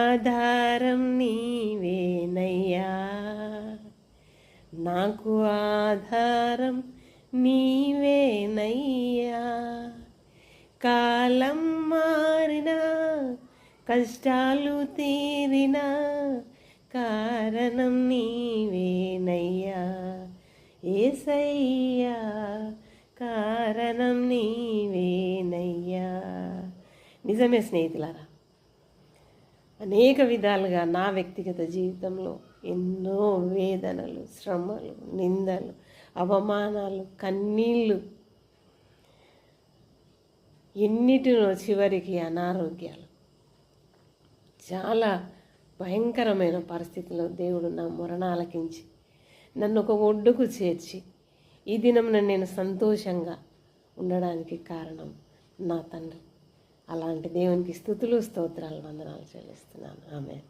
ఆధారం నీవేనయ్యా, నాకు ఆధారం నీవేనయ్యా. కాలం మారినా కష్టాలు తీరినా కారణం నీవేనయ్యా యేసయ్యా, కారణం నీవేనయ్యా. నిజమే స్నేహితులారా, అనేక విధాలుగా నా వ్యక్తిగత జీవితంలో ఎన్నో వేదనలు, శ్రమలు, నిందలు, అవమానాలు, కన్నీళ్ళు, ఎన్నిటినో చివరికి అనారోగ్యాలు, చాలా భయంకరమైన పరిస్థితిలో దేవుడు నా మొరణ ఆలకించి నన్ను ఒక ఒడ్డుకు చేర్చి ఈ దినంన నేను సంతోషంగా ఉండడానికి కారణం నా తండ్రి. అలాంటి దేవునికి స్తుతులు, స్తోత్రాలు, వందనాలు చెల్లిస్తున్నాను. ఆమేన్.